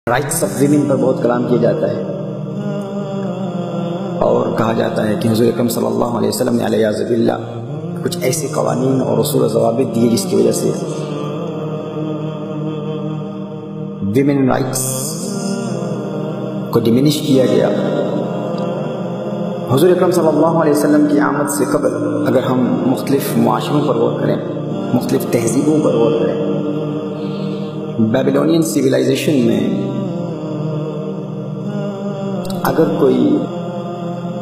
Rights of women پر بہت کلام کیا جاتا ہے اور کہا جاتا ہے کہ حضور اکرم صلی اللہ علیہ وسلم نے علیہ باللہ کچھ ایسے قوانین اور اصول و ضوابط دیے جس کی وجہ سے ویمن رائٹس کو ڈیمینش کیا گیا۔ حضور اکرم صلی اللہ علیہ وسلم کی آمد سے قبل اگر ہم مختلف معاشروں پر غور کریں، مختلف تہذیبوں پر غور کریں، بیبلونین سویلائزیشن میں اگر کوئی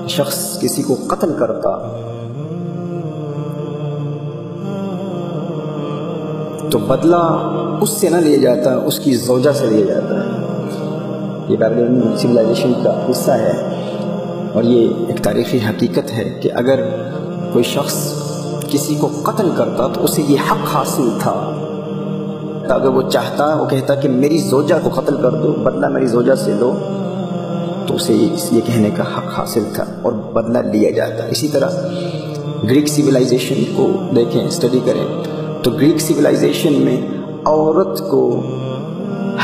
شخص کسی کو قتل کرتا تو بدلہ اس سے نہ لیا جاتا، اس کی زوجہ سے لیا جاتا۔ یہ بیبلونین سویلائزیشن کا حصہ ہے اور یہ ایک تاریخی حقیقت ہے کہ اگر کوئی شخص کسی کو قتل کرتا تو اسے یہ حق حاصل تھا، اگر وہ چاہتا، وہ کہتا کہ میری زوجہ کو قتل کر دو، بدلہ میری زوجہ سے دو، تو اسے یہ کہنے کا حق حاصل تھا اور بدلہ لیا جاتا۔ اسی طرح گریک سویلائزیشن کو دیکھیں، اسٹڈی کریں تو گریک سویلائزیشن میں عورت کو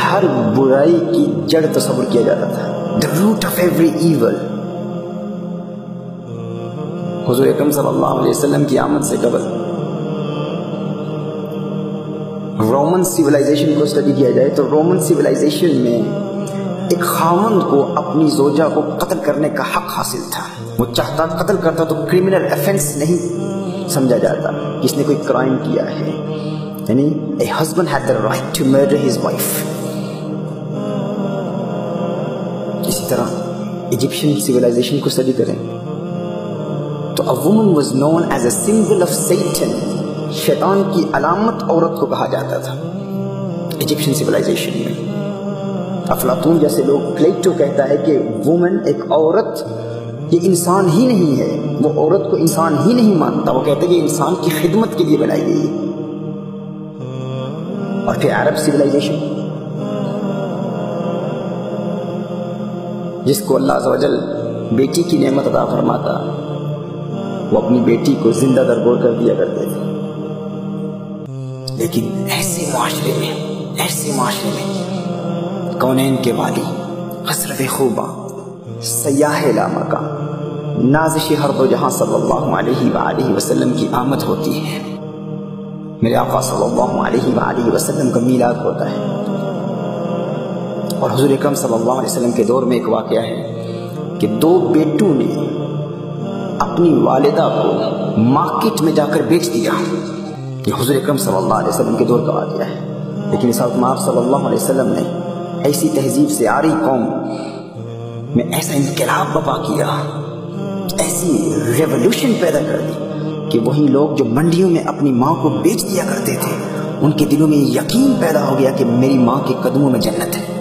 ہر برائی کی جڑ تصور کیا جاتا تھا، the root of every evil۔ حضور اکرم صلی اللہ علیہ وسلم کی آمد سے قبل رومن سویلائزیشن کو اسٹڈی کیا جائے تو رومن سویلائزیشن میں ایک خاوند کو اپنی زوجہ کو قتل کرنے کا حق حاصل تھا۔ وہ چاہتا قتل کرتا تو کرمنل افینس نہیں سمجھا جاتا، جس نے کوئی کرائم کیا ہے، یعنی a husband had the right to murder his wife۔ اسی طرح ایجپشن سویلائزیشن کو اسٹڈی کریں تو a woman was known as a symbol of Satan، شیطان کی علامت عورت کو کہا جاتا تھا ایجپشن سویلائزیشن میں۔ افلاطون جیسے لوگ، پلیٹو کہتا ہے کہ وومن، ایک عورت، یہ انسان ہی نہیں ہے، وہ عورت کو انسان ہی نہیں مانتا، وہ کہتے ہیں کہ انسان کی خدمت کے لیے بنائی گئی ہے۔ اور پھر عرب سویلائزیشن، جس کو اللہ عز و جل بیٹی کی نعمت عطا فرماتا، وہ اپنی بیٹی کو زندہ درگور کر دیا کرتے تھے۔ لیکن ایسے معاشرے میں کونین کے والی، خسرو خوبہ، سیاح لامکاں، نازش ہر دو جہاں صلی اللہ علیہ وآلہ وسلم کی آمد ہوتی ہے۔ میرے آقا صلی اللہ علیہ وآلہ وسلم کا میلاد ہوتا ہے اور حضور اکرم صلی اللہ علیہ وسلم کے دور میں ایک واقعہ ہے کہ دو بیٹوں نے اپنی والدہ کو مارکیٹ میں جا کر بیچ دیا۔ یہ حضور اکرم صلی اللہ علیہ وسلم کے دور کا واقعہ ہے، لیکن اس وقت آپ صلی اللہ علیہ وسلم نے ایسی تہذیب سے آری قوم میں ایسا انقلاب برپا کیا، ایسی ریولوشن پیدا کر دی کہ وہی لوگ جو منڈیوں میں اپنی ماں کو بیچ دیا کرتے تھے، ان کے دلوں میں یقین پیدا ہو گیا کہ میری ماں کے قدموں میں جنت ہے۔